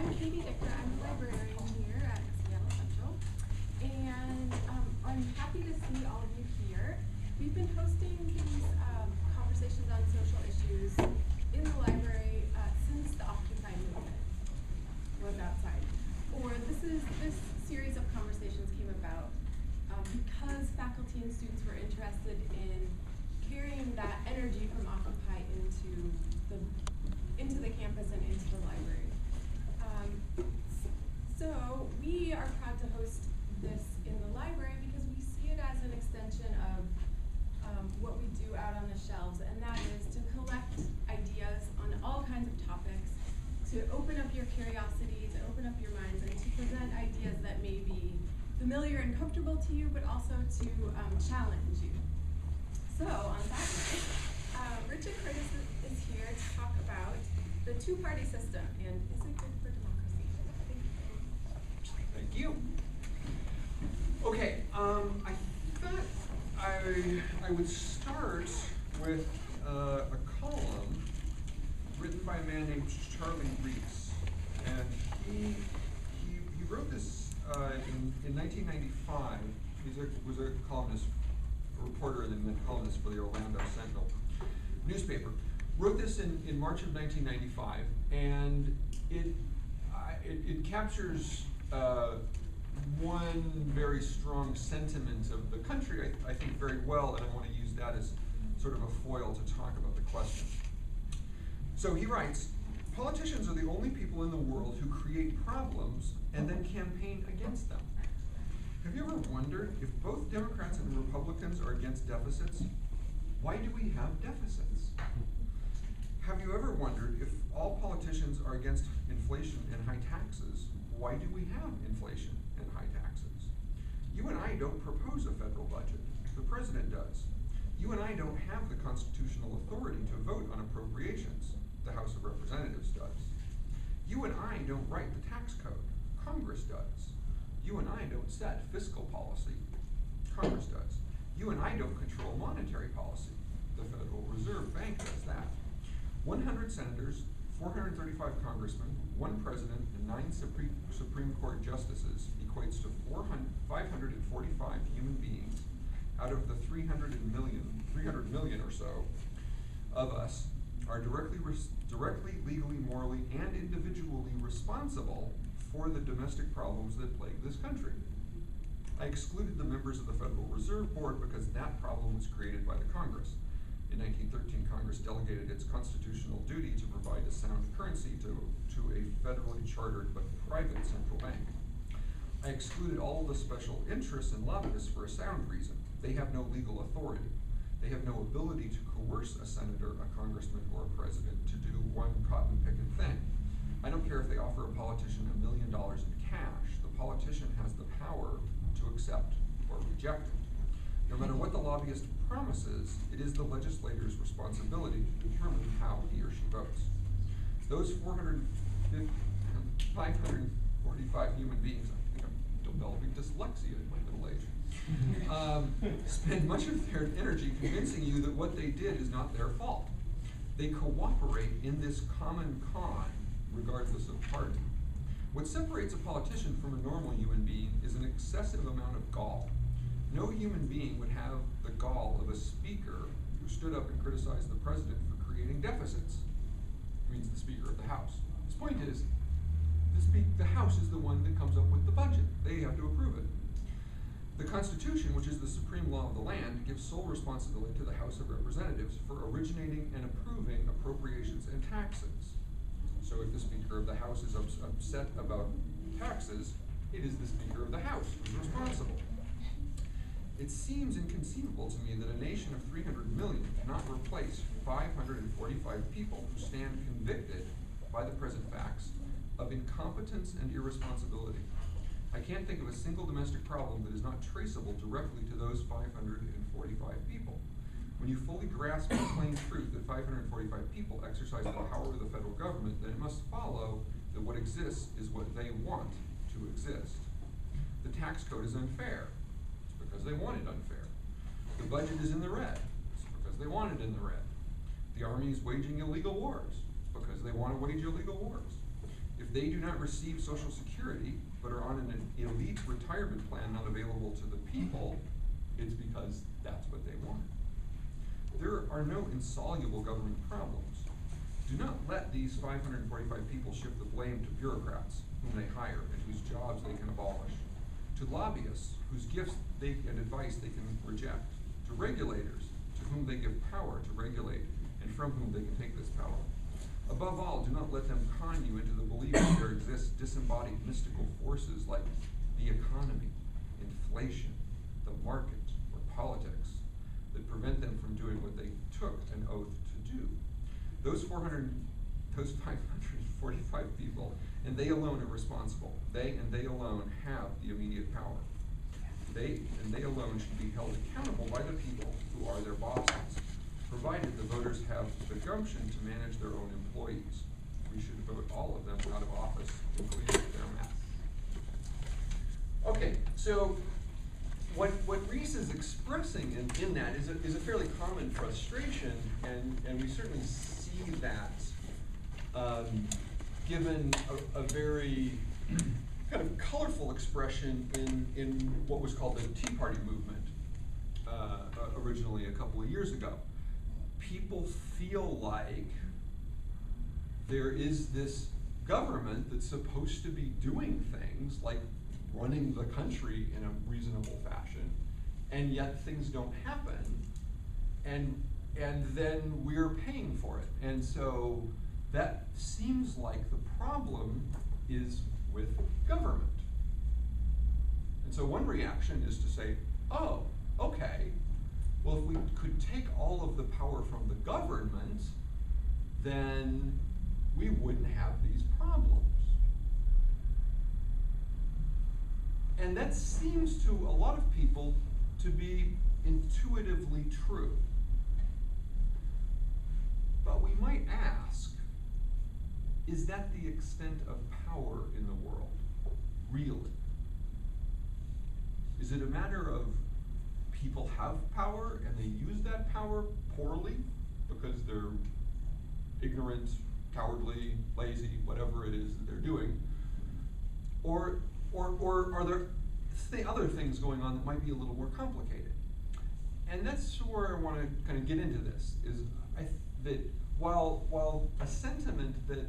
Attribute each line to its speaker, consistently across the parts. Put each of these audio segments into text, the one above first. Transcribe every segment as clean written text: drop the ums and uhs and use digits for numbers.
Speaker 1: I'm Katie Dicker. I'm a librarian here at Seattle Central, and I'm happy to see all of you here. We've been hosting these conversations on social issues in the library since the Occupy movement was outside. This series of conversations came about because faculty and students were interested in carrying that energy from Occupy into the campus and into the library. So we are proud to host this in the library because we see it as an extension of what we do out on the shelves, and that is to collect ideas on all kinds of topics, to open up your curiosity, to open up your minds, and to present ideas that may be familiar and comfortable to you, but also to challenge you. So on that note, Richard Curtis is here to talk about the two-party system, and is it good for democracy?
Speaker 2: Thank you. Okay, I thought I would start with a column written by a man named Charlie Rees, and he wrote this in 1995. He was a columnist, a reporter, and then a columnist for the Orlando Sentinel newspaper. Wrote this in March of 1995, and it captures one very strong sentiment of the country, I think, very well, and I want to use that as sort of a foil to talk about the question. So he writes, "Politicians are the only people in the world who create problems and then campaign against them. Have you ever wondered if both Democrats and Republicans are against deficits? Why do we have deficits? Have you ever wondered if all politicians are against inflation and high taxes? Why do we have inflation and high taxes? You and I don't propose a federal budget. The president does. You and I don't have the constitutional authority to vote on appropriations. The House of Representatives does. You and I don't write the tax code. Congress does. You and I don't set fiscal policy. Congress does. You and I don't control monetary policy. The Federal Reserve Bank does that. 100 senators, 435 congressmen, 1 president, and 9 Supreme Court justices equates to 545 human beings out of the 300 million or so of us are directly, legally, morally, and individually responsible for the domestic problems that plague this country. I excluded the members of the Federal Reserve Board because that problem was created by the Congress. In 1913, Congress delegated its constitutional duty to provide a sound currency to a federally chartered but private central bank. I excluded all the special interests and lobbyists for a sound reason. They have no legal authority. They have no ability to coerce a senator, a congressman, or a president to do one cotton-picking thing. I don't care if they offer a politician $1 million in cash. The politician has the power to accept or reject it. No matter what the lobbyist promises, it is the legislator's responsibility to determine how he or she votes. Those 545 human beings, I think I'm developing dyslexia in my middle age, spend much of their energy convincing you that what they did is not their fault. They cooperate in this common con, regardless of party. What separates a politician from a normal human being is an excessive amount of gall. No human being would have the gall of a speaker who stood up and criticized the president for creating deficits. It means the Speaker of the House. His point is, the House is the one that comes up with the budget. They have to approve it. The Constitution, which is the supreme law of the land, gives sole responsibility to the House of Representatives for originating and approving appropriations and taxes. So if the Speaker of the House is upset about taxes, it is the Speaker of the House who's responsible. It seems inconceivable to me that a nation of 300 million cannot replace 545 people who stand convicted by the present facts of incompetence and irresponsibility. I can't think of a single domestic problem that is not traceable directly to those 545 people. When you fully grasp the plain truth that 545 people exercise the power of the federal government, then it must follow that what exists is what they want to exist. The tax code is unfair. It's because they want it unfair. The budget is in the red. It's because they want it in the red. The army is waging illegal wars. It's because they want to wage illegal wars. If If they do not receive Social Security, but are on an elite retirement plan not available to the people, it's because that's what they want. There are no insoluble government problems. Do not let these 545 people shift the blame to bureaucrats whom they hire and whose jobs they can abolish, to lobbyists whose gifts and advice they can reject, to regulators to whom they give power to regulate and from whom they can take this power. Above all, do not let them con you into the belief that there exist disembodied mystical forces like the economy, inflation, the market, or politics that prevent them from doing what they took an oath to do. Those 545 people, and they alone are responsible. They and they alone have the immediate power. They and they alone should be held accountable by the people who are their bosses, provided the voters have the gumption to manage their own employees. We should vote all of them out of office, including their mess. Okay, so what Rees is expressing in that is a fairly common frustration, and we certainly see that given a very kind of colorful expression in what was called the Tea Party movement originally a couple of years ago. People feel like there is this government that's supposed to be doing things like running the country in a reasonable fashion, and yet things don't happen, and then we're paying for it. And so that seems like the problem is with government. And so one reaction is to say, oh, okay, well, if we could take all of the power from the government, then we wouldn't have these problems. And that seems to a lot of people to be intuitively true. But we might ask, is that the extent of power in the world, really? Is it a matter of people have power and they use that power poorly because they're ignorant, cowardly, lazy, whatever it is that they're doing? Or are there other things going on that might be a little more complicated? And that's where I want to kind of get into this, is that while a sentiment that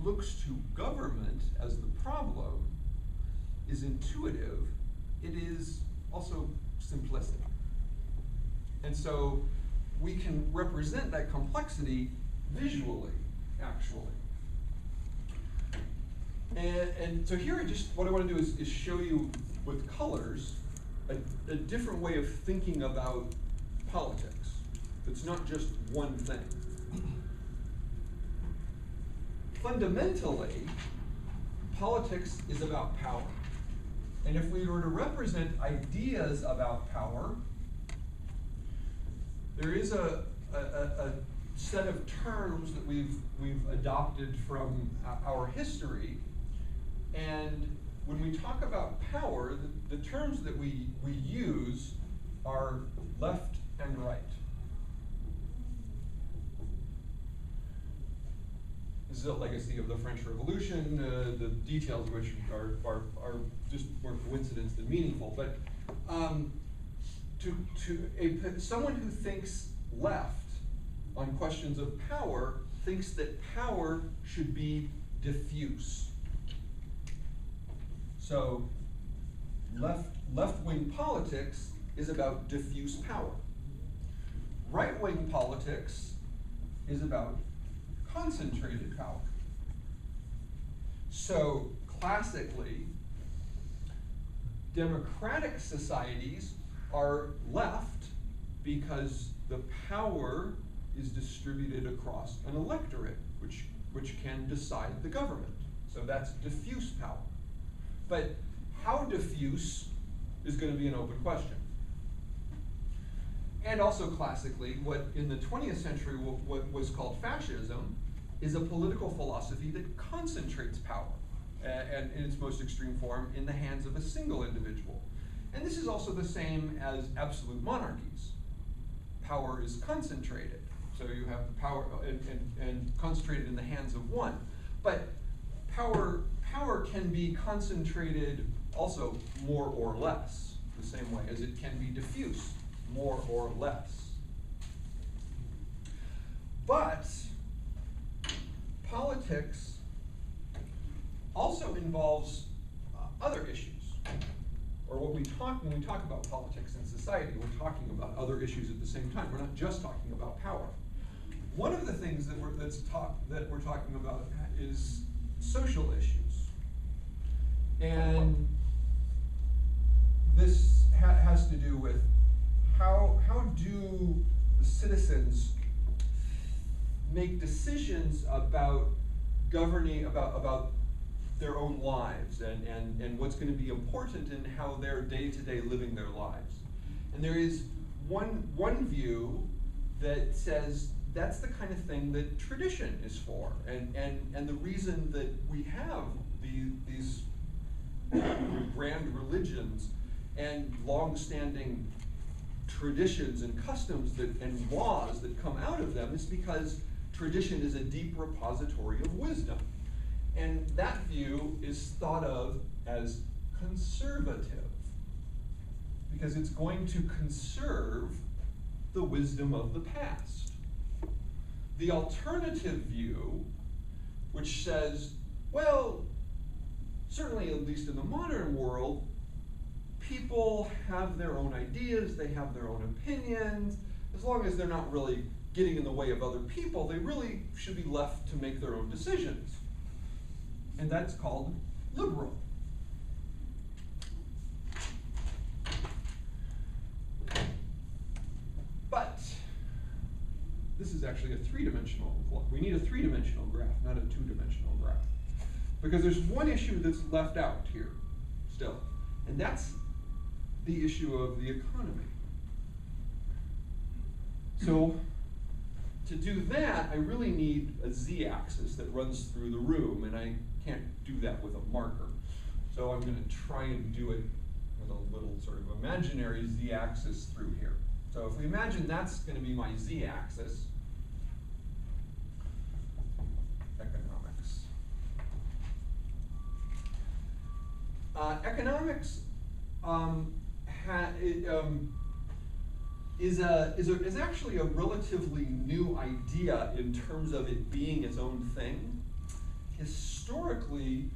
Speaker 2: looks to government as the problem is intuitive, it is also simplistic. And so we can represent that complexity visually, actually. And so here what I want to do is show you with colors a different way of thinking about politics. It's not just one thing. Fundamentally, politics is about power. And if we were to represent ideas about power, there is a set of terms that we've adopted from our history. And when we talk about power, the terms that we use are left and right. This is a legacy of the French Revolution, the details of which are just more coincidence than meaningful. But someone who thinks left on questions of power thinks that power should be diffuse. So left-wing politics is about diffuse power. Right-wing politics is about concentrated power. So classically, democratic societies are left because the power is distributed across an electorate, which can decide the government. So that's diffuse power. But how diffuse is going to be an open question. And also classically, what in the 20th century what was called fascism is a political philosophy that concentrates power, and in its most extreme form, in the hands of a single individual. And this is also the same as absolute monarchies. Power is concentrated. So you have the power and concentrated in the hands of one. But power can be concentrated also more or less, the same way as it can be diffuse more or less. But politics also involves other issues. Or when we talk about politics in society, we're talking about other issues at the same time. We're not just talking about power. One of the things that we're talking about is social issues. And this has to do with how do the citizens make decisions about governing, about their own lives and what's going to be important in how they're day-to-day living their lives. And there is one view that says that's the kind of thing that tradition is for. And the reason that we have these grand religions and long-standing traditions and customs and laws that come out of them is because tradition is a deep repository of wisdom. And that view is thought of as conservative, because it's going to conserve the wisdom of the past. The alternative view, which says, well, certainly at least in the modern world, people have their own ideas, they have their own opinions. As long as they're not really getting in the way of other people, they really should be left to make their own decisions. And that's called liberal. But this is actually a three-dimensional graph. We need a three-dimensional graph, not a two-dimensional graph. Because there's one issue that's left out here still, and that's the issue of the economy. So to do that, I really need a z-axis that runs through the room, and I can't do that with a marker. So I'm going to try and do it with a little sort of imaginary z-axis through here. So if we imagine that's going to be my z-axis, economics. Economics is actually a relatively new idea in terms of it being its own thing. Historically,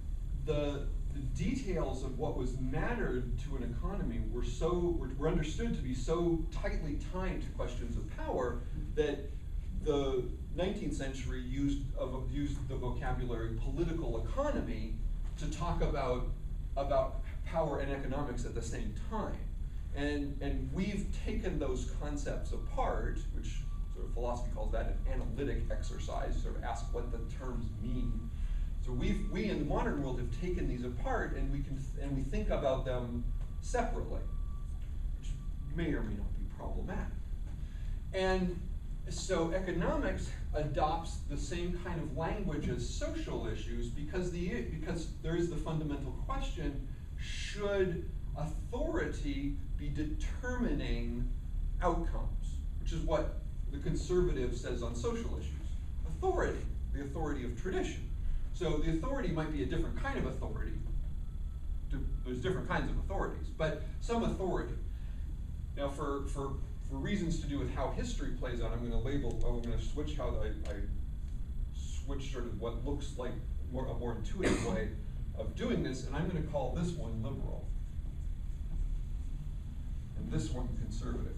Speaker 2: the details of what was mattered to an economy were understood to be so tightly tied to questions of power that the 19th century used the vocabulary political economy to talk about power and economics at the same time. And we've taken those concepts apart, which sort of philosophy calls that an analytic exercise, sort of ask what the terms mean. So we in the modern world have taken these apart, and we think about them separately, which may or may not be problematic. And so economics adopts the same kind of language as social issues because there is the fundamental question: should authority be determining outcomes, which is what the conservative says on social issues. Authority, the authority of tradition. So the authority might be a different kind of authority. There's different kinds of authorities, but some authority. Now for reasons to do with how history plays out, I'm going to switch how I switch sort of what looks like a more intuitive way of doing this, and I'm going to call this one liberal. And this one conservative.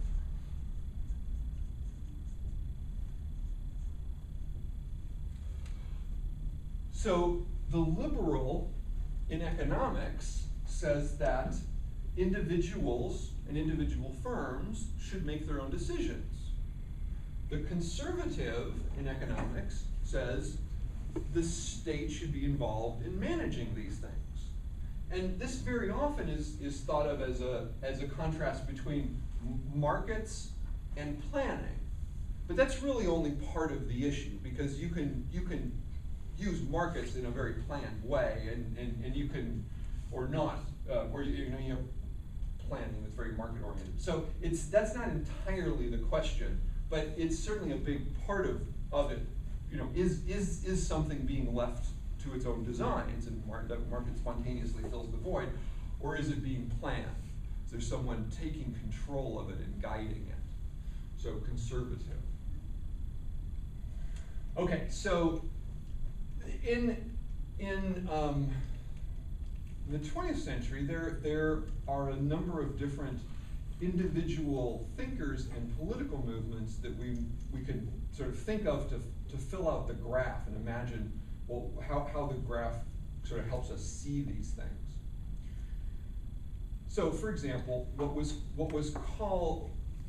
Speaker 2: So the liberal in economics says that individuals and individual firms should make their own decisions. The conservative in economics says the state should be involved in managing these things. And this very often is thought of as a contrast between markets and planning. But that's really only part of the issue, because you can use markets in a very planned way, and you can, or not, or you have planning that's very market oriented. So that's not entirely the question, but it's certainly a big part of it. Is something being left to its own designs, and the market spontaneously fills the void, or is it being planned? Is there someone taking control of it and guiding it? So conservative. Okay, so in the 20th century, there are a number of different individual thinkers and political movements that we can sort of think of to fill out the graph and imagine, well, how the graph sort of helps us see these things. So, for example,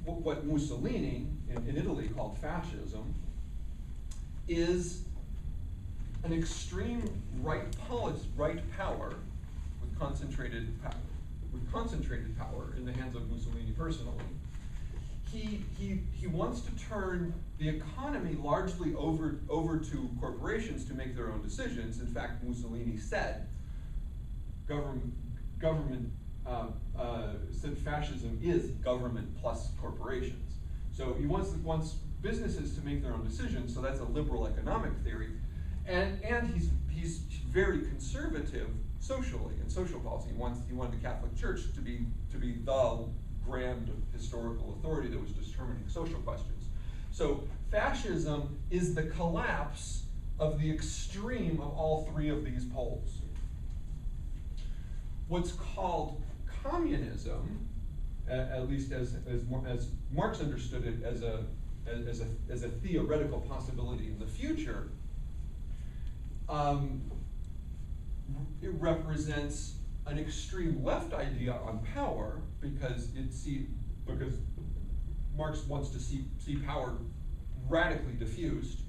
Speaker 2: what Mussolini in Italy called fascism is an extreme right power with concentrated power in the hands of Mussolini personally. He wants to turn the economy largely over to corporations to make their own decisions. In fact, Mussolini said said fascism is government plus corporations. So he wants businesses to make their own decisions. So that's a liberal economic theory, and he's very conservative socially and social policy. He wanted the Catholic Church to be the grand historical authority that was determining social questions. So fascism is the collapse of the extreme of all three of these poles. What's called communism, at least as Marx understood it as a theoretical possibility in the future, it represents an extreme left idea on power because Marx wants to see power radically diffused.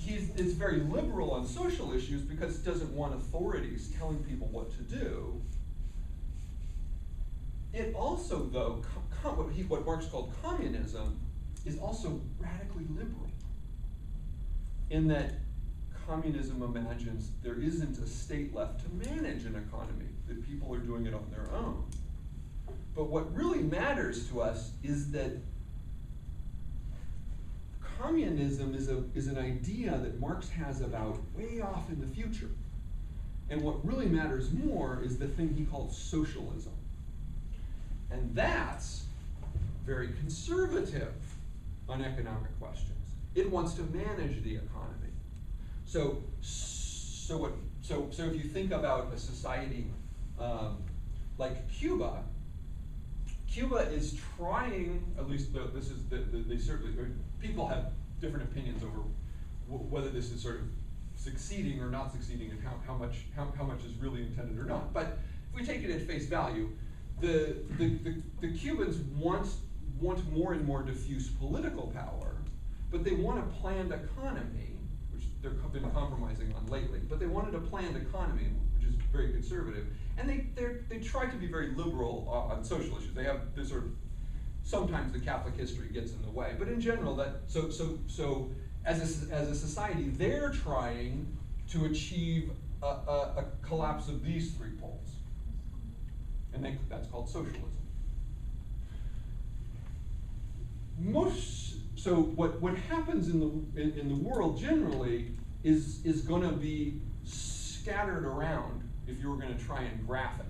Speaker 2: It's very liberal on social issues because it doesn't want authorities telling people what to do. It also, though, what Marx called communism is also radically liberal in that communism imagines there isn't a state left to manage an economy, that people are doing it on their own. But what really matters to us is that communism is an idea that Marx has about way off in the future. And what really matters more is the thing he called socialism. And that's very conservative on economic questions. It wants to manage the economy. So if you think about a society like Cuba, Cuba is trying, at least they certainly, people have different opinions over whether this is sort of succeeding or not succeeding, and how much is really intended or not. But if we take it at face value, the Cubans want more and more diffuse political power, but they want a planned economy, which they've been compromising on lately. But they wanted a planned economy, which is very conservative, and they try to be very liberal on social issues. They have this sort of, sometimes the Catholic history gets in the way, but in general, so as a society, they're trying to achieve a collapse of these three poles, and that's called socialism. So what happens in the world generally is going to be scattered around if you were going to try and graph it,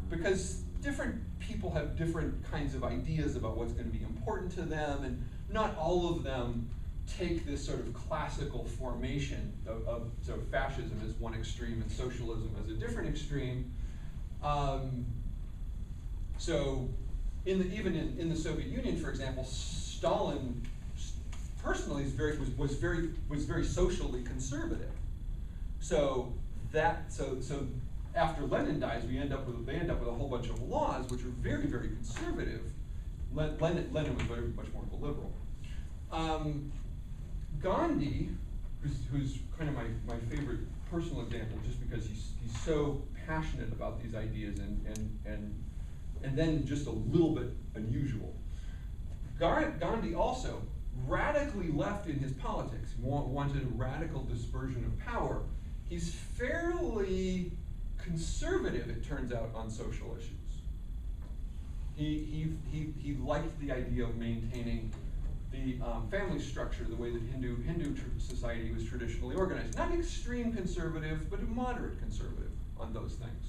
Speaker 2: because different people have different kinds of ideas about what's going to be important to them, and not all of them take this sort of classical formation of so fascism as one extreme and socialism as a different extreme. So even in the Soviet Union, for example, Stalin personally was very socially conservative. So after Lenin dies, they end up with a whole bunch of laws which are very, very conservative. Lenin was very much more of a liberal. Gandhi, who's kind of my favorite personal example, just because he's so passionate about these ideas and then just a little bit unusual. Gandhi also radically left in his politics. He wanted a radical dispersion of power. He's fairly conservative, it turns out, on social issues. He liked the idea of maintaining the family structure, the way that Hindu society was traditionally organized. Not extreme conservative, but a moderate conservative on those things.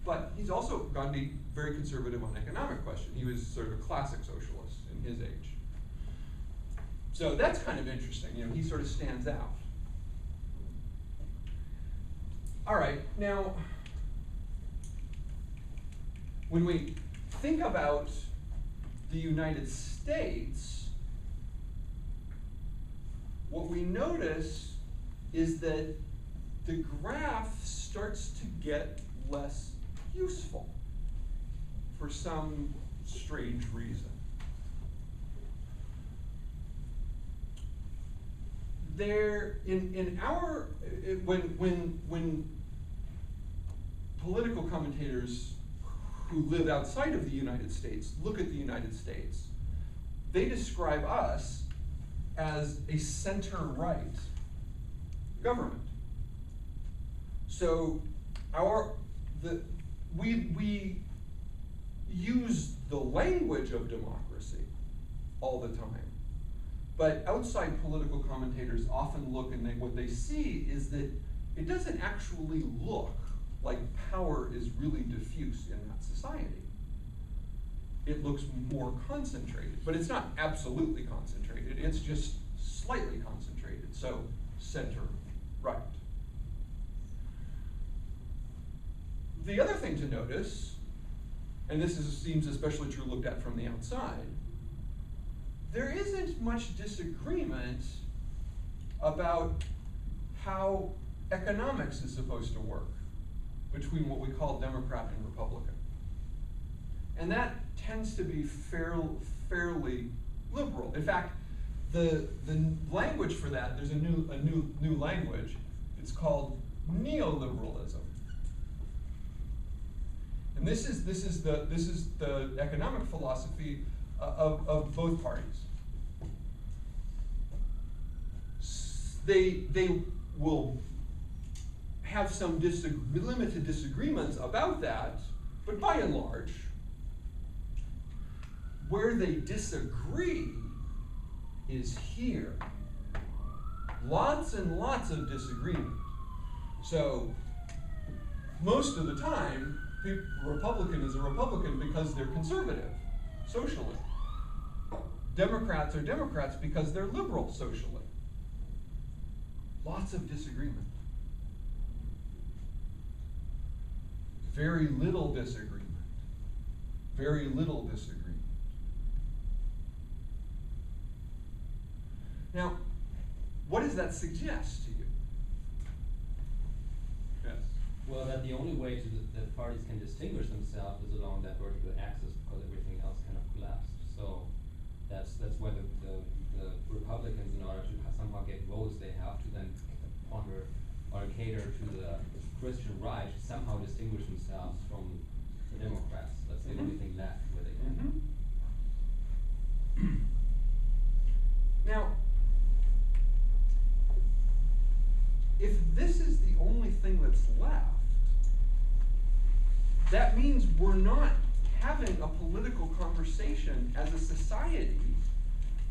Speaker 2: But he's also, Gandhi, very conservative on economic question. He was sort of a classic socialist in his age. So that's kind of interesting. You know, he sort of stands out. All right, now, when we think about the United States, what we notice is that the graph starts to get less useful for some strange reason. When political commentators who live outside of the United States look at the United States, they describe us as a center-right government. So we use the language of democracy all the time, but outside political commentators often look and what they see is that it doesn't actually look like power is really diffuse in that society. It looks more concentrated, but it's not absolutely concentrated, it's just slightly concentrated, so center-right. The other thing to notice, and this seems especially true looked at from the outside, there isn't much disagreement about how economics is supposed to work between what we call Democrat and Republican. And that tends to be fairly liberal. In fact, the language for that, there's a new language. It's called neoliberalism. And this is the economic philosophy of both parties. They will have some limited disagreements about that, but by and large, where they disagree is here. Lots and lots of disagreement. So most of the time, Republican is a Republican because they're conservative, socially. Democrats are Democrats because they're liberal, socially. Lots of disagreement. Very little disagreement. Very little disagreement. Now, what does that suggest to you? Yes?
Speaker 3: Well, that the only way that parties can distinguish themselves is along that vertical axis, because everything else kind of collapsed. So that's why the Republicans, in order to somehow get votes, they have to then ponder or cater to the Christian right to somehow distinguish themselves from the Democrats. That's the only thing left where they can.
Speaker 2: Now, if this is the only thing that's left, that means we're not having a political conversation as a society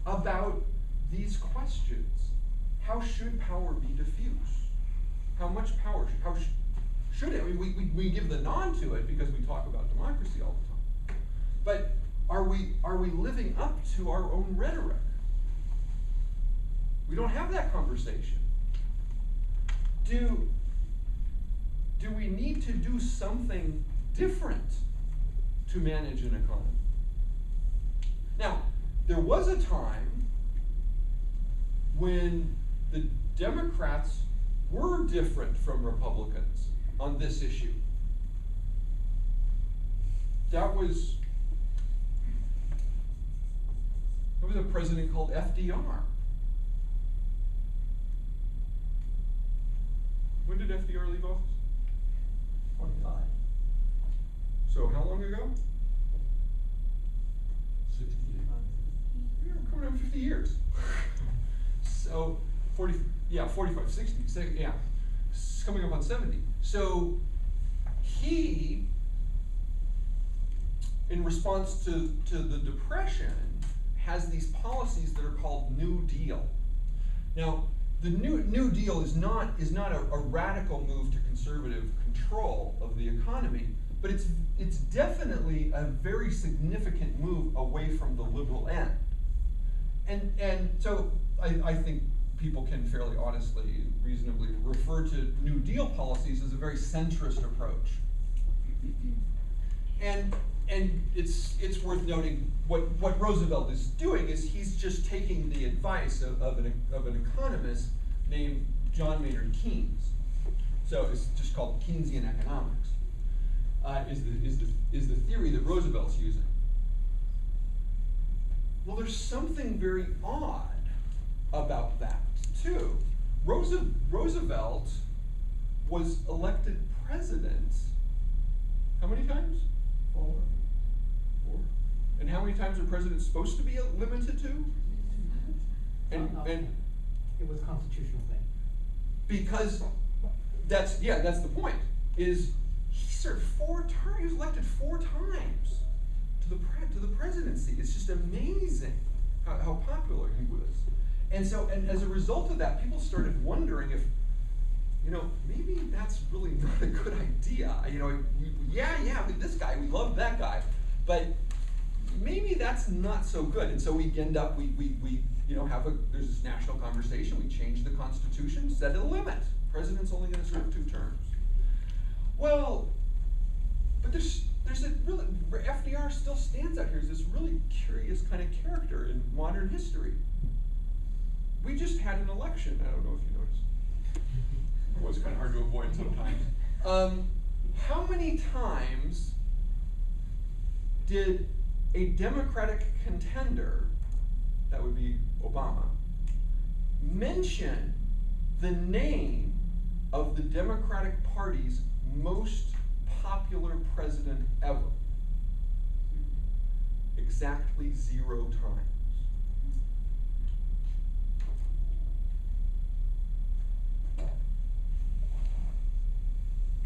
Speaker 2: about these questions. How should power be diffuse? How much power should it? I mean, we give the nod to it because we talk about democracy all the time. But are we living up to our own rhetoric? We don't have that conversation. Do we need to do something different to manage an economy? Now, there was a time when the Democrats were different from Republicans on this issue. There was a president called FDR. When did FDR leave office?
Speaker 4: 25.
Speaker 2: So how long ago?
Speaker 4: 65.
Speaker 2: Yeah, coming on 50 years. So 45, 60, yeah, it's coming up on 70. So he, in response to the Depression, has these policies that are called New Deal. Now, the New Deal is not a radical move to conservative control of the economy, but it's definitely a very significant move away from the liberal end. And so I think people can fairly honestly, reasonably refer to New Deal policies as a very centrist approach. And it's worth noting what Roosevelt is doing is he's just taking the advice of an economist named John Maynard Keynes. So it's just called Keynesian economics. Is the theory that Roosevelt's using. Well, there's something very odd about that too. Roosevelt was elected president. How many times?
Speaker 4: 4.
Speaker 2: And how many times are presidents supposed to be limited to?
Speaker 5: No,
Speaker 2: And
Speaker 5: it was a constitutional thing.
Speaker 2: because that's the point. Is he served 4 terms? He was elected 4 times to the presidency. It's just amazing how popular he was. And as a result of that, people started wondering if, maybe that's really not a good idea. This guy, we love that guy, but maybe that's not so good. And so we end up, there's this national conversation. We change the Constitution, set a limit. President's only going to serve 2 terms. Well, but there's a really, FDR still stands out here as this really curious kind of character in modern history. We just had an election. I don't know if you noticed. It was kind of hard to avoid sometimes. How many times did a Democratic contender, that would be Obama, mention the name of the Democratic Party's most popular president ever? Exactly 0 times.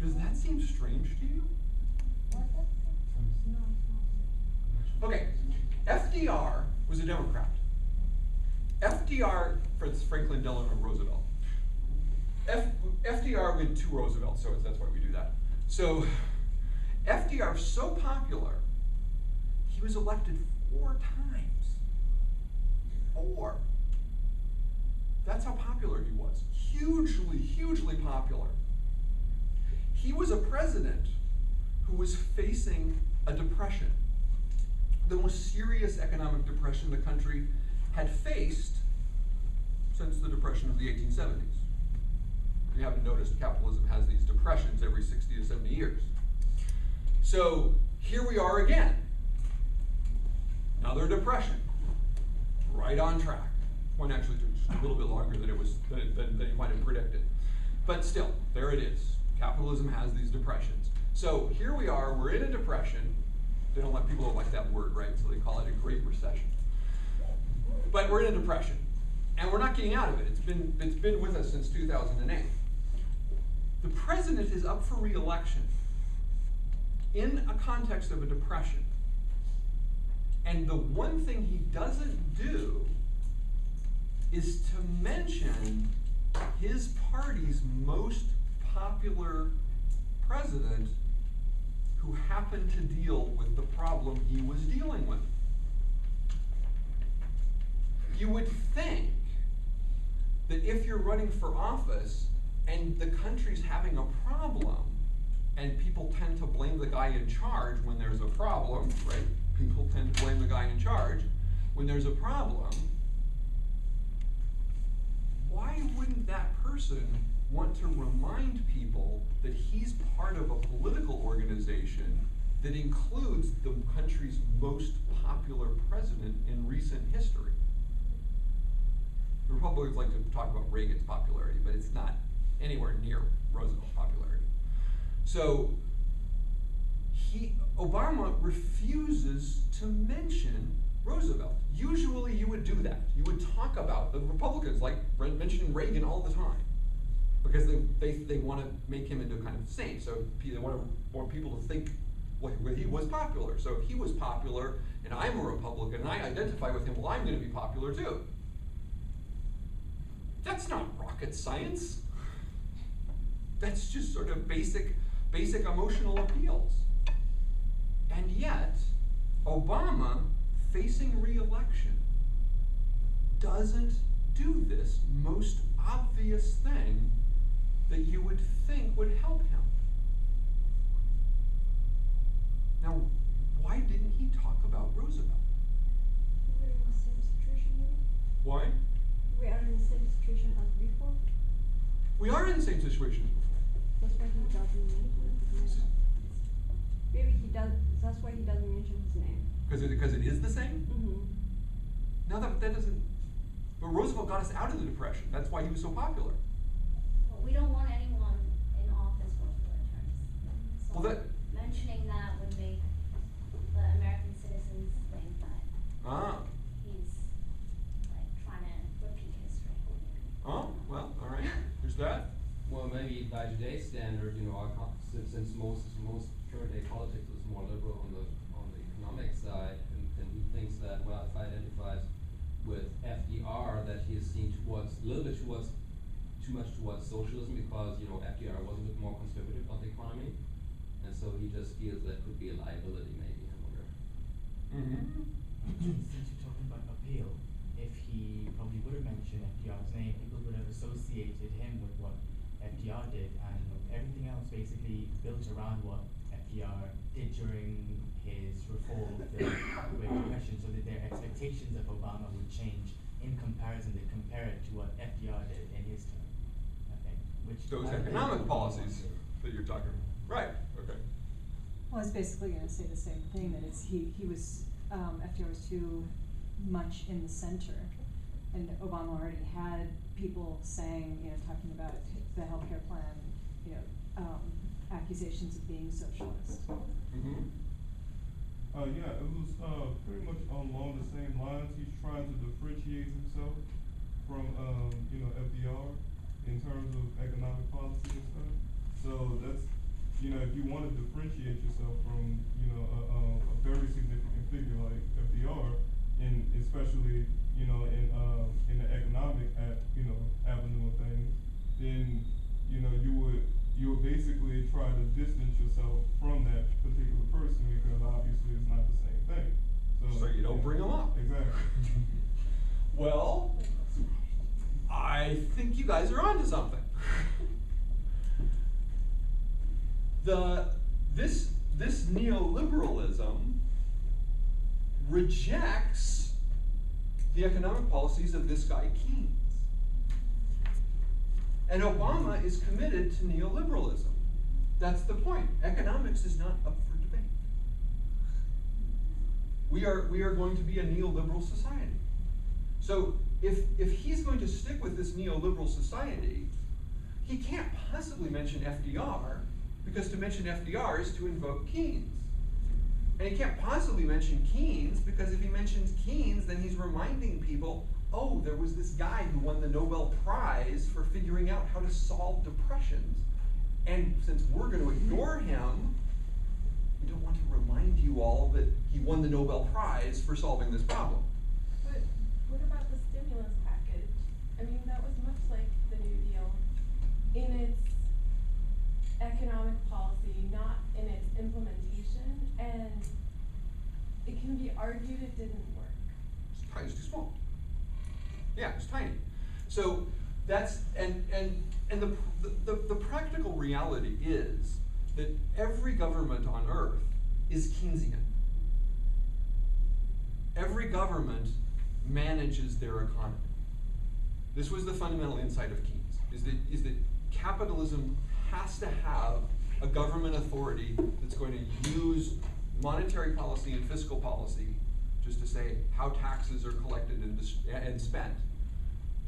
Speaker 2: Does that seem strange to you? Okay, FDR was a Democrat. FDR, Franklin Delano Roosevelt. FDR, we had 2 Roosevelts, so that's why we do that. So FDR was so popular, he was elected 4 times. 4. That's how popular he was. Hugely, hugely popular. He was a president who was facing a depression, the most serious economic depression the country had faced since the depression of the 1870s. If you haven't noticed, capitalism has these depressions every 60 to 70 years. So here we are again. Another depression. Right on track. Point actually took just a little bit longer than you might have predicted. But still, there it is. Capitalism has these depressions. So here we are, we're in a depression. People don't like that word, right? So they call it a Great Recession. But we're in a depression. And we're not getting out of it. It's been with us since 2008. The president is up for re-election in a context of a depression. And the one thing he doesn't do is to mention his party's most popular president who happened to deal with the problem he was dealing with. You would think that if you're running for office and the country's having a problem, and people tend to blame the guy in charge when there's a problem, right? People tend to blame the guy in charge when there's a problem. Why wouldn't that person want to remind people that he's part of a political organization that includes the country's most popular president in recent history? The Republicans like to talk about Reagan's popularity, but it's not anywhere near Roosevelt's popularity. So Obama refuses to mention Roosevelt. Usually you would do that. You would talk about, the Republicans like mentioning Reagan all the time because they want to make him into kind of a saint. So they want people to think Well, he was popular, so if he was popular and I'm a Republican and I identify with him, well, I'm gonna be popular too. That's not rocket science. That's just sort of basic emotional appeals. And yet, Obama, facing re-election, doesn't do this most obvious thing that you would think would help him. Now, why didn't he talk about Roosevelt?
Speaker 6: We're in the same situation maybe?
Speaker 2: Why?
Speaker 6: We are in the same situation as before.
Speaker 2: We are in the same situation as before.
Speaker 6: That's why he doesn't mention it. Maybe he does. That's why he doesn't mention his name.
Speaker 2: Because it is the same?
Speaker 6: Mm-hmm.
Speaker 2: No, that doesn't. But Roosevelt got us out of the Depression. That's why he was so popular.
Speaker 7: Well, we don't want anyone in office for 4 terms. So
Speaker 2: Well, that-
Speaker 7: mentioning that would make the American citizens think that he's like trying to repeat history.
Speaker 2: Oh, well, all right. There's that.
Speaker 3: Well, maybe by today's standard, you know, since most current day politics is more liberal on the economic side, and he thinks that, well, if I identifies with FDR, that he is seen towards a little bit towards too much towards socialism, because, you know, FDR was a bit more conservative on the economy, and so he just feels that could be a liability, maybe. I wonder.
Speaker 2: Mm-hmm.
Speaker 4: Since you're talking about appeal, if he probably would have mentioned FDR's name, people would have associated him with what FDR did, and everything else basically built around what FDR did during his reform of the Great Depression, so that their expectations of Obama would change in comparison. They compare it to what FDR did in his term, I think. Which
Speaker 2: Those
Speaker 4: I think
Speaker 2: economic
Speaker 4: Obama
Speaker 2: policies
Speaker 4: did.
Speaker 2: that you're talking about. Right, okay.
Speaker 8: Well, I was basically gonna say the same thing, that he was, FDR was too much in the center. And Obama already had people saying, you know, talking about the healthcare plan, you know, accusations of being socialist.
Speaker 2: Mm-hmm.
Speaker 9: Yeah, it was pretty much along the same lines. He's trying to differentiate himself from FDR in terms of economic policy and stuff. So that's, you know, if you want to differentiate yourself from, you know, a very significant figure like FDR, and especially, you know, in the economic avenue of things, then, you know, you would basically try to distance yourself from that particular person, because obviously it's not the same thing.
Speaker 2: So you don't bring them up.
Speaker 9: Exactly.
Speaker 2: Well, I think you guys are onto something. This neoliberalism rejects the economic policies of this guy Keynes. And Obama is committed to neoliberalism. That's the point. Economics is not up for debate. We are going to be a neoliberal society. So if he's going to stick with this neoliberal society, he can't possibly mention FDR, because to mention FDR is to invoke Keynes. And he can't possibly mention Keynes, because if he mentions Keynes, then he's reminding people, oh, there was this guy who won the Nobel Prize for figuring out how to solve depressions. And since we're going to ignore him, we don't want to remind you all that he won the Nobel Prize for solving this problem.
Speaker 1: But what about the stimulus package? I mean, that was much like the New Deal in its economic policy, not in its implementation, and it can be argued it didn't work.
Speaker 2: It's too small. Yeah, it's tiny. So that's and the practical reality is that every government on earth is Keynesian. Every government manages their economy. This was the fundamental insight of Keynes, is that capitalism has to have a government authority that's going to use monetary policy and fiscal policy just to say how taxes are collected and spent,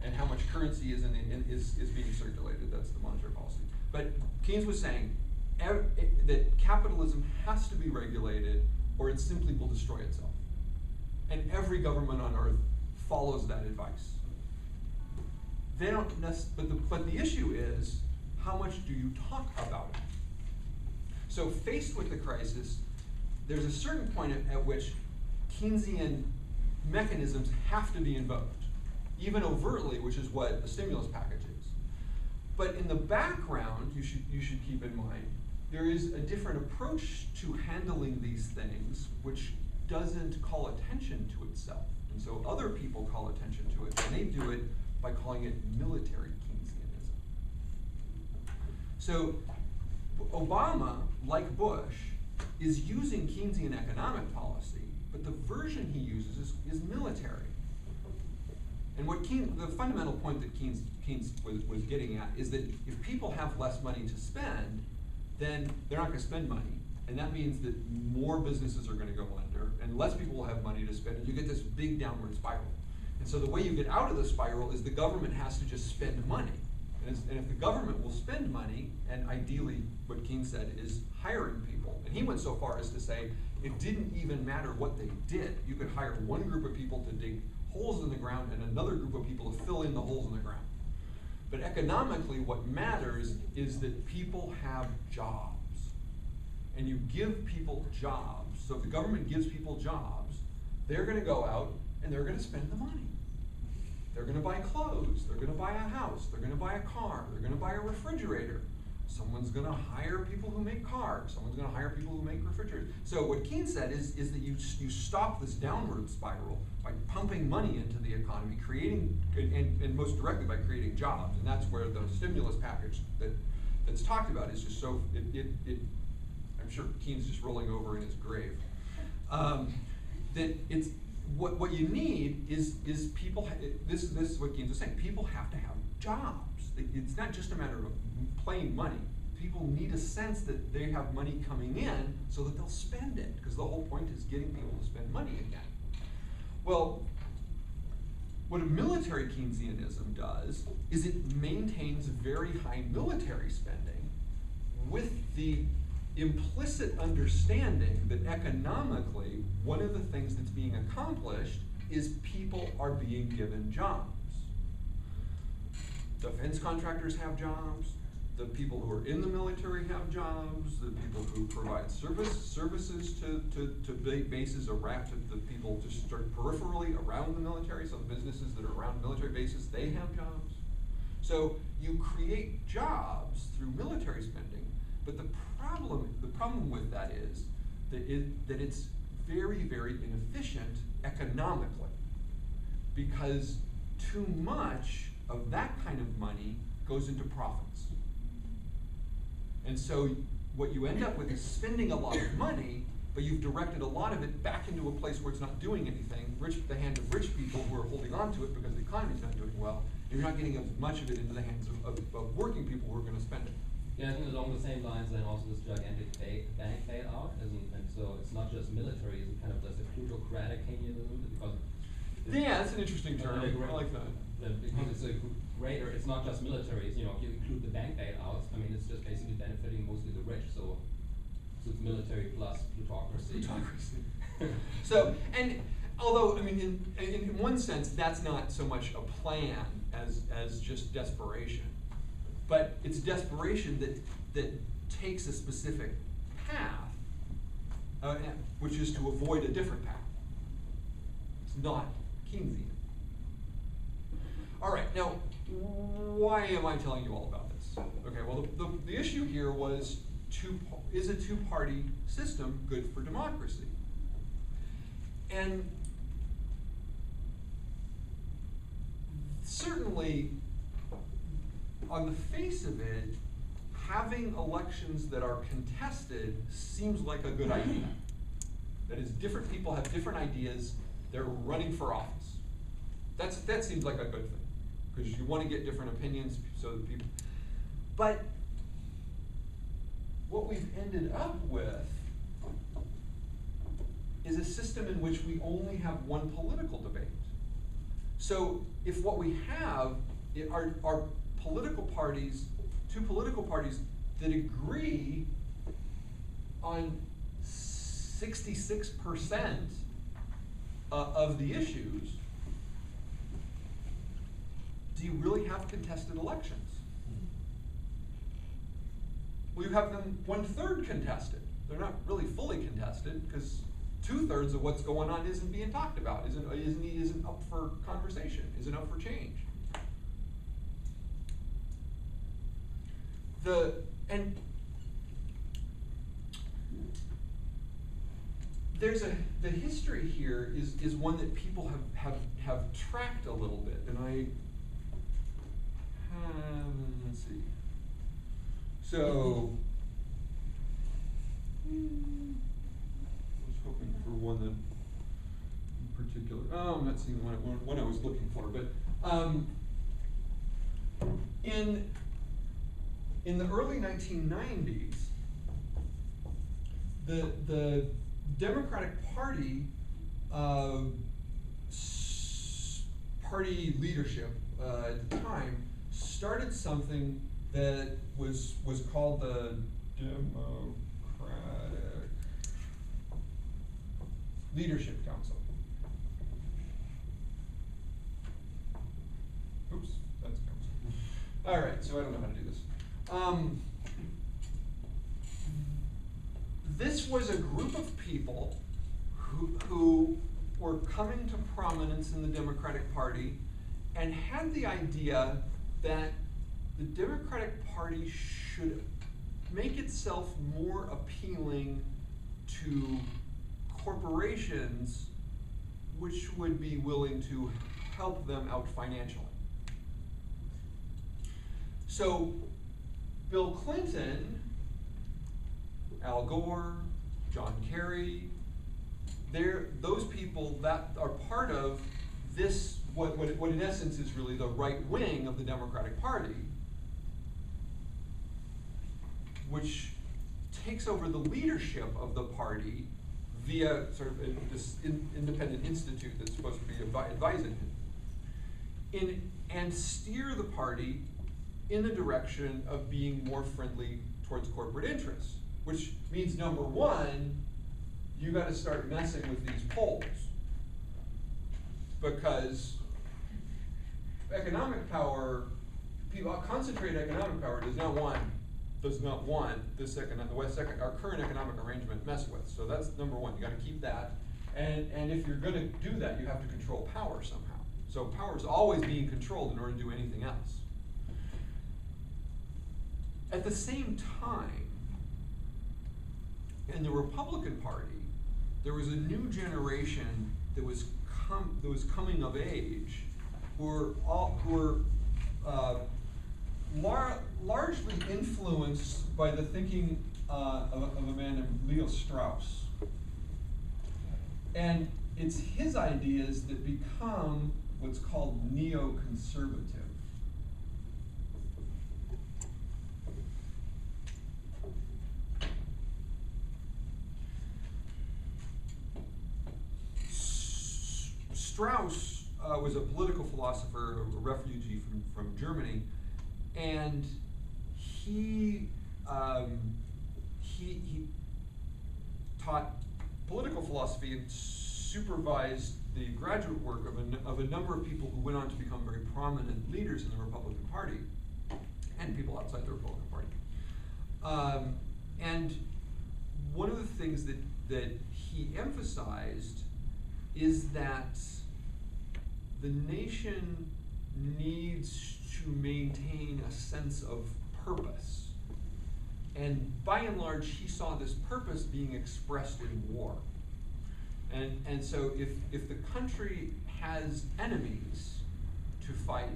Speaker 2: and how much currency is being circulated. That's the monetary policy. But Keynes was saying that capitalism has to be regulated, or it simply will destroy itself. And every government on earth follows that advice. They don't but the issue is, how much do you talk about it? So faced with the crisis, there's a certain point at which Keynesian mechanisms have to be invoked, even overtly, which is what the stimulus package is. But in the background, you should keep in mind, there is a different approach to handling these things, which doesn't call attention to itself. And so other people call attention to it, and they do it by calling it military Keynesianism. So Obama, like Bush, is using Keynesian economic policy, but the version he uses is military. And what the fundamental point that Keynes was getting at is that if people have less money to spend, then they're not going to spend money. And that means that more businesses are going to go under, and less people will have money to spend, and you get this big downward spiral. And so the way you get out of the spiral is the government has to just spend money. And if the government will spend money, and ideally what Keynes said is hiring people, and he went so far as to say it didn't even matter what they did. You could hire one group of people to dig holes in the ground and another group of people to fill in the holes in the ground. But economically, what matters is that people have jobs. And you give people jobs. So if the government gives people jobs, they're going to go out and they're going to spend the money. They're going to buy clothes. They're going to buy a house. They're going to buy a car. They're going to buy a refrigerator. Someone's going to hire people who make cars. Someone's going to hire people who make refrigerators. So what Keynes said is that you stop this downward spiral by pumping money into the economy, creating, and most directly by creating jobs. And that's where the stimulus package that's talked about is just so, I'm sure Keynes just rolling over in his grave. That it's, what you need is people, this is what Keynes was saying, people have to have jobs. It's not just a matter of plain money. People need a sense that they have money coming in so that they'll spend it, because the whole point is getting people to spend money again. Well, what a military Keynesianism does is it maintains very high military spending with the implicit understanding that economically, one of the things that's being accomplished is people are being given jobs. Defense contractors have jobs. The people who are in the military have jobs. The people who provide services to bases around, to the people just sort of peripherally around the military, so the businesses that are around military bases, they have jobs. So you create jobs through military spending, but the problem with that is that it's very, very inefficient economically, because too much of that kind of money goes into profits. And so what you end up with is spending a lot of money, but you've directed a lot of it back into a place where it's not doing anything, the hand of rich people who are holding on to it because the economy's not doing well, and you're not getting as much of it into the hands of working people who are going to spend it.
Speaker 3: Yeah, I think along the same lines, then also this gigantic bank bailout, and so it's not just military, it's kind of just a plutocratic Keynesianism, because
Speaker 2: yeah, that's an interesting term. I like that.
Speaker 3: Because it's a greater, it's not just military, it's, if you include the bank bailouts, I mean, it's just basically benefiting mostly the rich, so it's military plus plutocracy.
Speaker 2: So, and although, I mean, in one sense, that's not so much a plan as just desperation. But it's desperation that takes a specific path, which is to avoid a different path. It's not Keynesian. All right, now, why am I telling you all about this? Okay, well, the issue here was, is a two-party system good for democracy? And certainly, on the face of it, having elections that are contested seems like a good idea. That is, different people have different ideas, they're running for office. That seems like a good thing, because you want to get different opinions so that people, but what we've ended up with is a system in which we only have one political debate. So if what we have are political parties, two political parties that agree on 66% of the issues, do you really have contested elections? Well, you have them 1/3 contested. they're not really fully contested, because 2/3 of what's going on isn't being talked about, isn't up for conversation, isn't up for change. The history here is one that people have tracked a little bit, and let's see. So, I was hoping for one that in particular. Oh, I'm not seeing one I was looking for, but in the early 1990s, the Democratic Party party leadership at the time started something that was called the Democratic Leadership Council. Oops, that's council. All right, so I don't know how to do this. This was a group of people who were coming to prominence in the Democratic Party and had the idea that the Democratic Party should make itself more appealing to corporations which would be willing to help them out financially. So Bill Clinton, Al Gore, John Kerry, those people that are part of this, what in essence is really the right wing of the Democratic Party, which takes over the leadership of the party via sort of this independent institute that's supposed to be advising him, and steer the party in the direction of being more friendly towards corporate interests, which means, number one, you got to start messing with these polls, because economic power, concentrated economic power does not want our current economic arrangement messed with. So that's number one. You got to keep that, and if you're going to do that, you have to control power somehow. So power is always being controlled in order to do anything else. At the same time, in the Republican Party, there was a new generation that was coming of age, who were largely influenced by the thinking of a man named Leo Strauss. And it's his ideas that become what's called neoconservative. Strauss was a political philosopher, a refugee from Germany, and he taught political philosophy and supervised the graduate work of a number of people who went on to become very prominent leaders in the Republican Party, and people outside the Republican Party. And one of the things that he emphasized is that the nation needs to maintain a sense of purpose. And by and large, he saw this purpose being expressed in war. And so if the country has enemies to fight,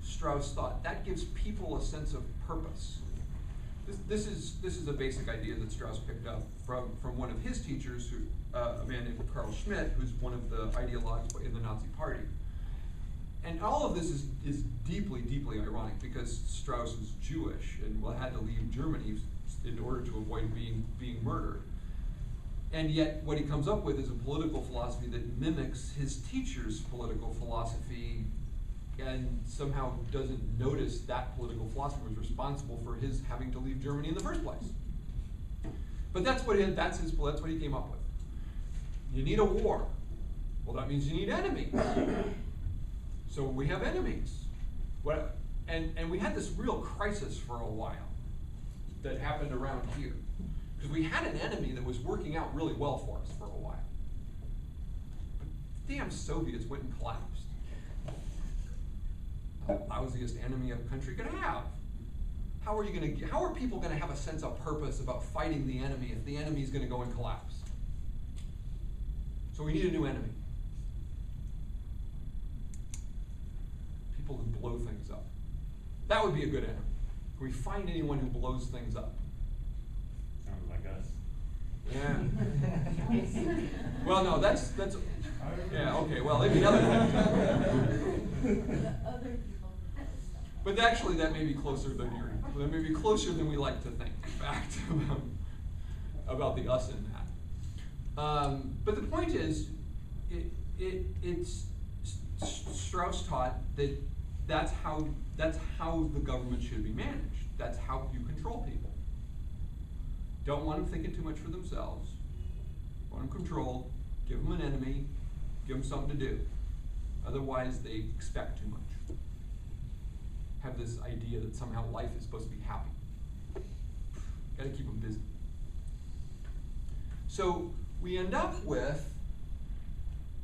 Speaker 2: Strauss thought that gives people a sense of purpose. This is a basic idea that Strauss picked up from one of his teachers, a man named Carl Schmitt, who's one of the ideologues in the Nazi Party. And all of this is deeply, deeply ironic, because Strauss is Jewish and had to leave Germany in order to avoid being murdered. And yet what he comes up with is a political philosophy that mimics his teacher's political philosophy, and somehow doesn't notice that political philosophy was responsible for his having to leave Germany in the first place. But that's what he came up with. You need a war. Well, that means you need enemies. So we have enemies. And we had this real crisis for a while that happened around here. Because we had an enemy that was working out really well for us for a while. But the damn Soviets went and collapsed. The lousiest enemy a country could have. How are people gonna have a sense of purpose about fighting the enemy if the enemy's gonna go and collapse? So we need a new enemy. People who blow things up. That would be a good enemy. Can we find anyone who blows things up?
Speaker 10: Sounds like us.
Speaker 2: Yeah. Well, no, that's yeah, okay, well, maybe another thing.
Speaker 6: Other people.
Speaker 2: But actually, that may be closer than we like to think, in fact, about the us in that. But the point is, Strauss taught that that's how the government should be managed. That's how you control people. Don't want them thinking too much for themselves. Want them controlled. Give them an enemy. Give them something to do. Otherwise, they expect too much. Have this idea that somehow life is supposed to be happy. Got to keep them busy. So we end up with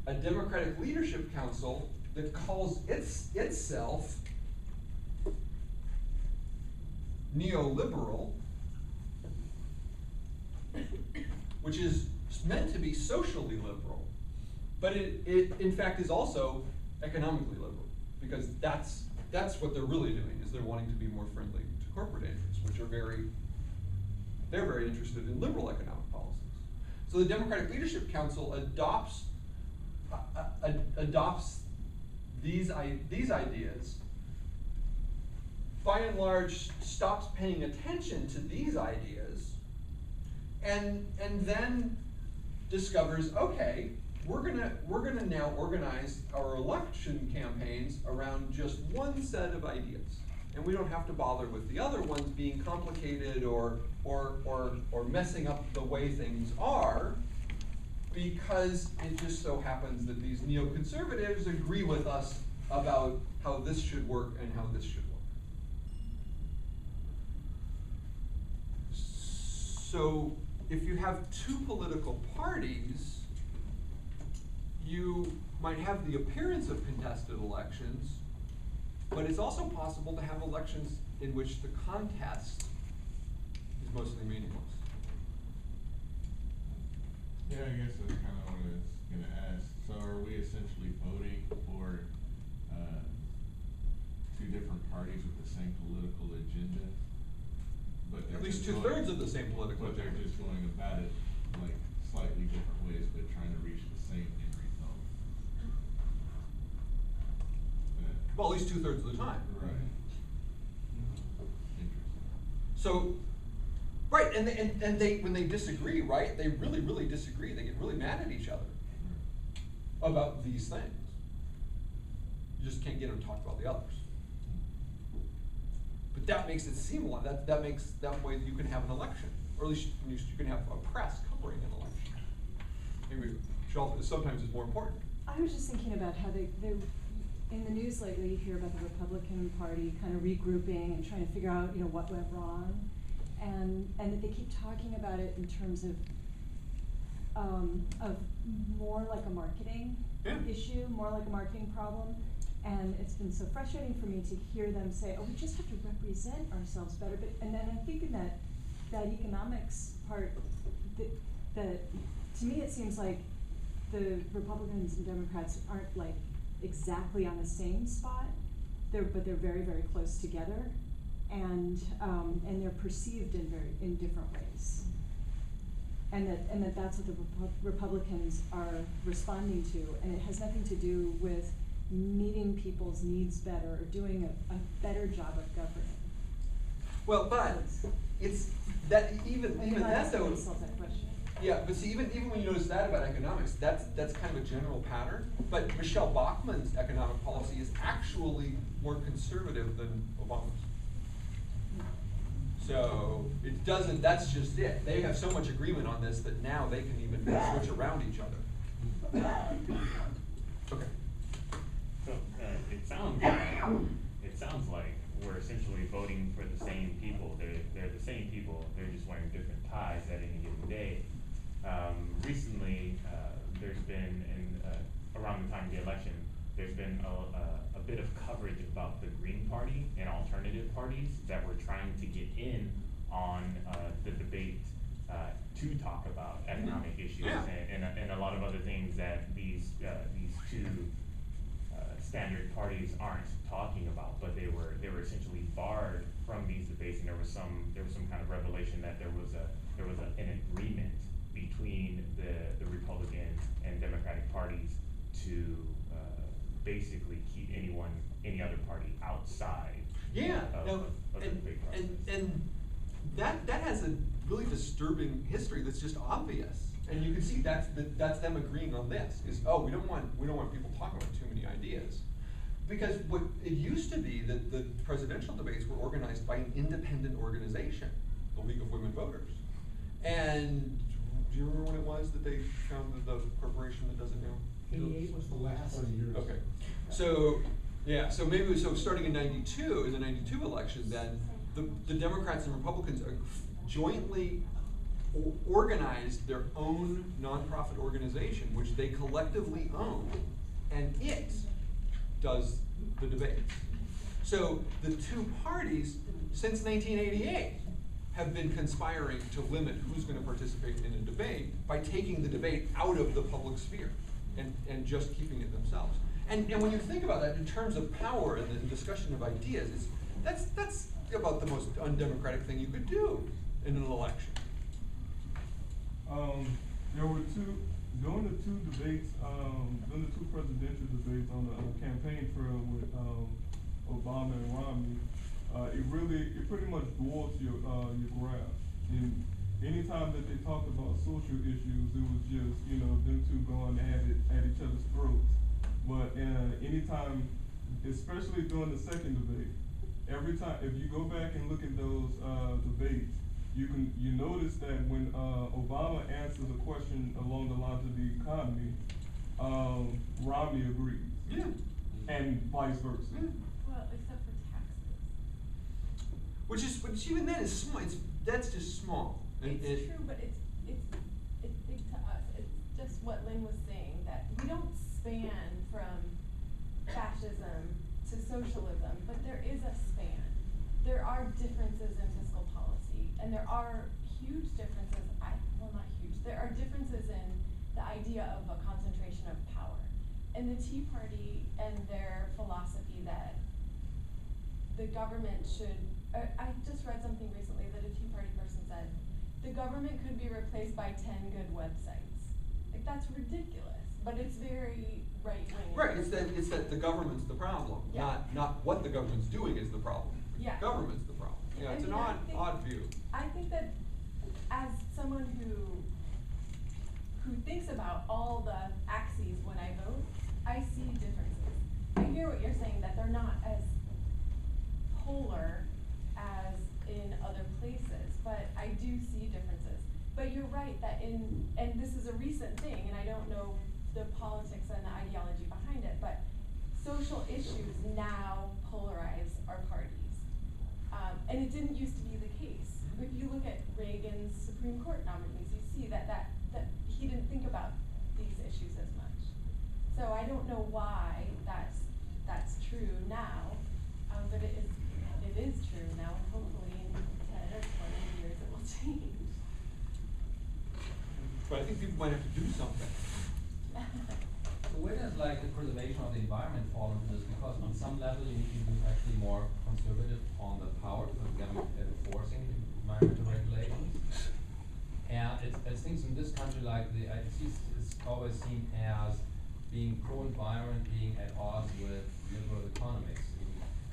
Speaker 2: a Democratic Leadership Council that calls itself neoliberal, which is meant to be socially liberal, but it in fact is also economically liberal, because that's what they're really doing, is they're wanting to be more friendly to corporate interests, which are they're very interested in liberal economic policies. So the Democratic Leadership Council adopts these ideas, by and large stops paying attention to these ideas, and then discovers, okay, we're gonna now organize our election campaigns around just one set of ideas, and we don't have to bother with the other ones being complicated or messing up the way things are, because it just so happens that these neoconservatives agree with us about how this should work and how this should work. So if you have two political parties, you might have the appearance of contested elections, but it's also possible to have elections in which the contest is mostly meaningless.
Speaker 11: Yeah, I guess that's kind of what I was gonna ask. So are we essentially voting for two different parties with the same political agenda? But
Speaker 2: At least 2/3 of the same political
Speaker 11: agenda. But they're
Speaker 2: agenda.
Speaker 11: just going about it like slightly different ways, but trying to reach the same end result.
Speaker 2: Well, at least 2/3 of the time.
Speaker 11: Right. Interesting.
Speaker 2: So, right, and they when they disagree, right, they really disagree. They get really mad at each other about these things. You just can't get them to talk about the others. But that makes it seem like that makes that way you can have an election, or at least you can have a press covering an election. Maybe sometimes it's more important.
Speaker 8: I was just thinking about how they in the news lately, you hear about the Republican Party kind of regrouping and trying to figure out, what went wrong, and that they keep talking about it in terms of more like a marketing issue, more like a marketing problem. And it's been so frustrating for me to hear them say, "Oh, we just have to represent ourselves better." And then I think in that economics part, that to me it seems like the Republicans and Democrats aren't like exactly on the same spot. But they're very, very close together, and they're perceived in different ways. And that's what the Republicans are responding to, and it has nothing to do with meeting people's needs better or doing a better job of governing.
Speaker 2: Well, but it's that even that though.
Speaker 8: That question.
Speaker 2: Yeah, but see, even when you notice that about economics, that's kind of a general pattern. But Michelle Bachmann's economic policy is actually more conservative than Obama's. So it doesn't. That's just it. They have so much agreement on this that now they can even switch around each other. Okay.
Speaker 10: So it sounds like we're essentially voting for the same people. They're the same people. They're just wearing different ties. highs at any given day. Recently, there's been, around the time of the election, there's been a bit of coverage about the Green Party and alternative parties that were trying to get in on the debate to talk about economic issues
Speaker 2: Yeah.
Speaker 10: and a lot of other things that these two standard parties aren't talking about, but they were essentially barred from these debates, and there was some kind of revelation that there was an agreement between the Republican and Democratic parties to basically keep any other party outside
Speaker 2: Yeah,
Speaker 10: of
Speaker 2: no,
Speaker 10: the debate process.
Speaker 2: and that has a really disturbing history that's just obvious. And you can see that's them agreeing on this, is, oh, we don't want people talking about too many ideas. Because what it used to be that the presidential debates were organized by an independent organization, the League of Women Voters. And do you remember when it was that they founded the corporation that does it now?
Speaker 5: 88 was the last.
Speaker 2: Okay, so, yeah, so maybe, so starting in '92, in the '92 election, then, the Democrats and Republicans jointly organized their own nonprofit organization, which they collectively own, and it does the debates. So the two parties, since 1988, have been conspiring to limit who's gonna participate in a debate by taking the debate out of the public sphere and just keeping it themselves. And when you think about that in terms of power and the discussion of ideas, that's about the most undemocratic thing you could do in an election.
Speaker 9: There were during the two debates, during the two presidential debates on the campaign trail with Obama and Romney, it pretty much dwarfs your graph. And anytime that they talked about social issues, it was just, them two going at each other's throats. But anytime, especially during the second debate, every time, if you go back and look at those debates, you notice that when Obama answers a question along the lines of the economy, Romney agrees.
Speaker 2: Yeah.
Speaker 9: And vice versa.
Speaker 2: Yeah.
Speaker 1: Well, except for taxes.
Speaker 2: Which even then is small. That's just small.
Speaker 1: It's true, but it's big to us. It's just what Lynn was saying, that we don't span from fascism to socialism, but there is a span. There are differences in fiscal policy, and there are huge differences, well, not huge, there are differences in the idea of a concentration of power. And the Tea Party and their philosophy that the government should, I just read something recently that a Tea Party person said, the government could be replaced by 10 good websites. Like, that's ridiculous, but it's very right-wing.
Speaker 2: Right, it's that the government's the problem,
Speaker 1: Yeah.
Speaker 2: not what the government's doing is the problem.
Speaker 1: Yeah.
Speaker 2: Government's the problem. Yeah, it's an odd view.
Speaker 1: I think that as someone who thinks about all the axes when I vote, I see differences. I hear what you're saying, that they're not as polar as in other places, but I do see differences. But you're right that and this is a recent thing, and I don't know the politics and the ideology behind it, but social issues now polarize our parties. And it didn't used to be the case. If you look at Reagan's Supreme Court nominees, you see that he didn't think about these issues as much. So I don't know why that's true now, but it is true now, and hopefully in 10 or 20 years it will change.
Speaker 2: But I think people might have to do something.
Speaker 3: So where does like the preservation of the environment fall into this? Because on some level you need to be actually more conservative on the power, because the government is enforcing environmental regulations. And it's things in this country like the ITC is always seen as being pro-environment, being at odds with liberal economics.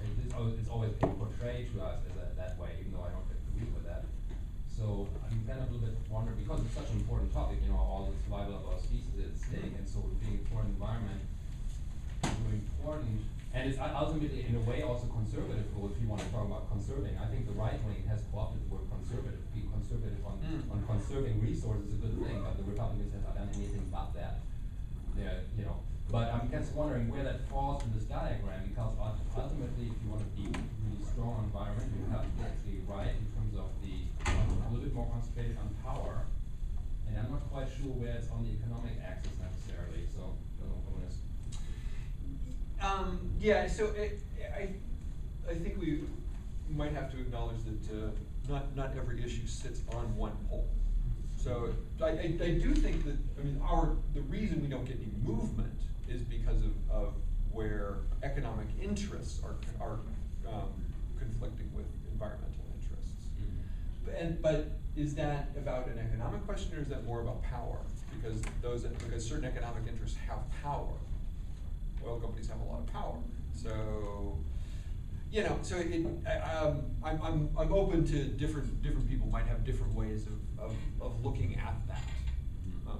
Speaker 3: It's always been portrayed to us as that way, even though I don't agree with that. So I'm kind of a little bit wondering, because it's such an important topic, all the survival of our species is at stake, and so being for an environment is really important. And it's ultimately, in a way, also conservative goal if you want to talk about conserving. I think the right wing has co-opted the word conservative. Being conservative on conserving resources is a good thing, but the Republicans have not done anything but that. But I'm just wondering where that falls in this diagram, because ultimately, if you want to be really strong on environment, you have to be actually right in terms of the bit more concentrated on power, and I'm not quite sure where it's on the economic axis necessarily, so I don't know if I'm gonna
Speaker 2: Yeah, so I think we might have to acknowledge that not every issue sits on one pole. So I do think that, I mean, the reason we don't get any movement is because of where economic interests are conflicting with environmental interests. But is that about an economic question, or is that more about power? Because certain economic interests have power. Oil companies have a lot of power. So, I'm open to different people might have different ways of looking at that.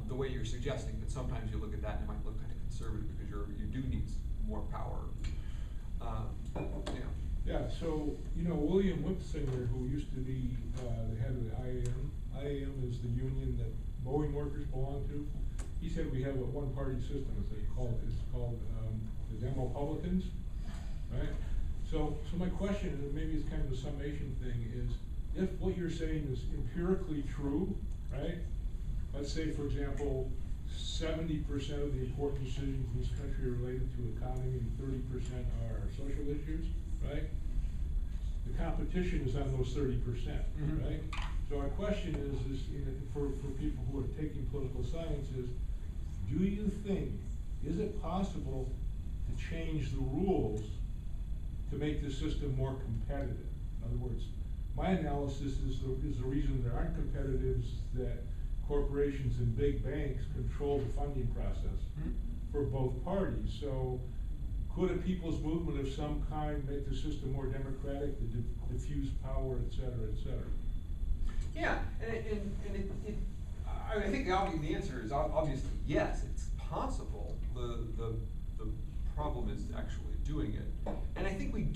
Speaker 2: The way you're suggesting, that sometimes you look at that and it might look kind of conservative because you do need more power.
Speaker 5: Yeah, so, William Whipsinger, who used to be the head of the IAM, IAM is the union that Boeing workers belong to. He said we have a one-party system, it's called the Demopublicans, right? So my question, and maybe it's kind of a summation thing, is if what you're saying is empirically true, right? Let's say, for example, 70% of the important decisions in this country are related to economy and 30% are social issues, right? The competition is on those 30%, right? So our question is for people who are taking political science is, do you think, is it possible to change the rules to make the system more competitive? In other words, my analysis is the reason there aren't competitives that corporations and big banks control the funding process for both parties. So could a people's movement of some kind make the system more democratic to diffuse power, et cetera, et cetera?
Speaker 2: Yeah, and I think the answer is obviously yes, it's possible. The problem is actually doing it. And I think we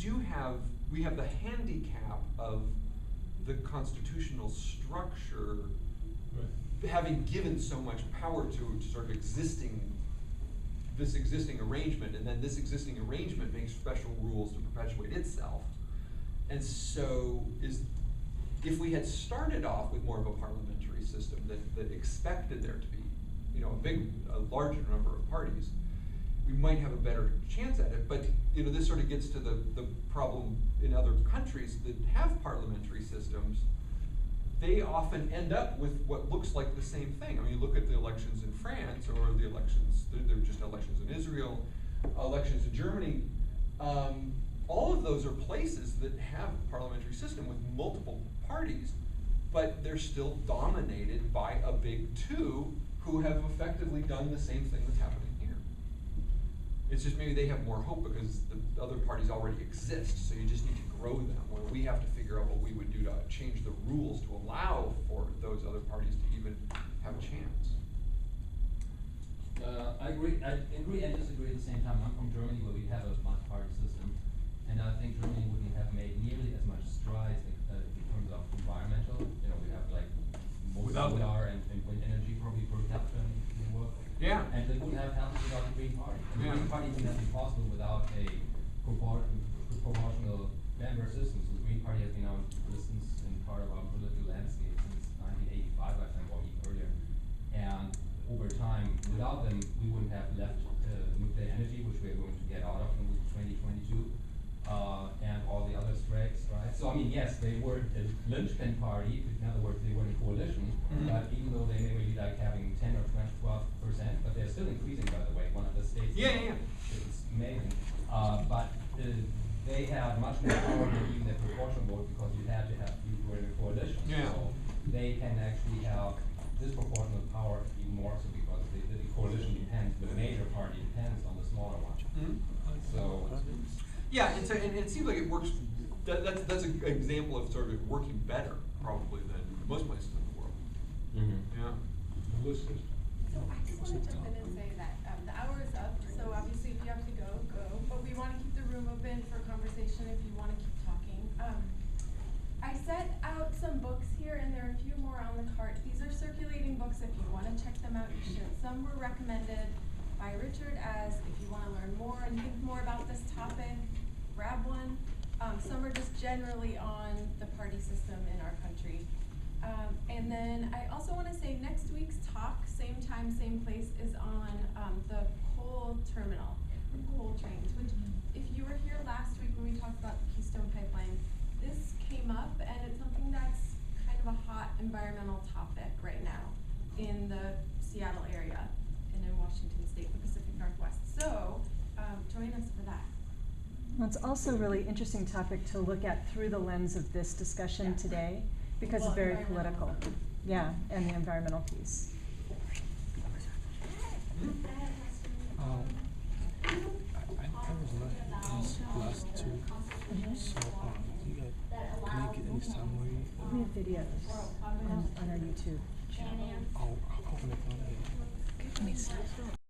Speaker 2: have the handicap of the constitutional structure having given so much power to sort of this existing arrangement, and then this existing arrangement makes special rules to perpetuate itself. And so if we had started off with more of a parliamentary system that expected there to be, a larger number of parties, we might have a better chance at it. But this sort of gets to the problem in other countries that have parliamentary systems. They often end up with what looks like the same thing. I mean, you look at the elections in France, or the elections, they're just elections in Israel, elections in Germany. All of those are places that have a parliamentary system with multiple parties, but they're still dominated by a big two who have effectively done the same thing that's happening here. It's just maybe they have more hope because the other parties already exist, so you just need to grow them, where we have to figure out what we would do to change the rules to allow for those other parties to even have a chance.
Speaker 3: I agree and disagree at the same time. I'm from Germany, where we have a multi-party system, and I think Germany wouldn't have made nearly as much strides in terms of environmental. We have like most solar and wind energy probably per capita in the world.
Speaker 2: Yeah.
Speaker 3: And they wouldn't have happened without the Green Party. And the Green Party wouldn't have been possible without a proportional member system. So the Green Party has been our existence in part of our political landscape since 1985, I think, or even earlier. And over time, without them, we wouldn't have left nuclear energy, which we're going to get out of in 2022, and all the other strikes, right? So I mean, yes, they were a linchpin party. In other words, they were in a coalition. But even though they may be like having 10 or 12%, but they're still increasing, by the way. One of the states.
Speaker 2: Yeah.
Speaker 3: It's amazing. But they had much more power than even the proportional vote, because you were in a coalition.
Speaker 2: Yeah.
Speaker 3: So they can actually have disproportional power even more so, because the coalition depends, the major party depends on the smaller one. So.
Speaker 2: Yeah, and it seems like it works. That's an example of sort of working better probably than most places in the world. Yeah.
Speaker 5: Melissa.
Speaker 1: So I just want to jump in and say that the hour is up, so obviously if you have to go, go. But we want to keep the room open for conversation if you want to keep talking. I set out some books here, and there are a few more on the cart. These are circulating books. If you want to check them out, you should. Some were recommended by Richard as if you want to learn more and think more about this topic, grab one. Some are just generally on the party system in our country. And then I also wanna say next week's talk, same time, same place, is on, the coal terminal, or coal trains, which, if you were here last week when we talked about the Keystone Pipeline, this came up, and it's something that's kind of a hot environmental topic right now in the Seattle area and in Washington State, the Pacific Northwest. So, join us for that.
Speaker 8: Well, it's also a really interesting topic to look at through the lens of this discussion
Speaker 1: Yeah.
Speaker 8: today, because
Speaker 1: Well,
Speaker 8: it's very
Speaker 1: environmental.
Speaker 8: political. Yeah, and the environmental piece.
Speaker 12: I was not these last two, so you guys can make it any time where you.
Speaker 8: We have videos on our YouTube channel.
Speaker 12: I'll open it on it.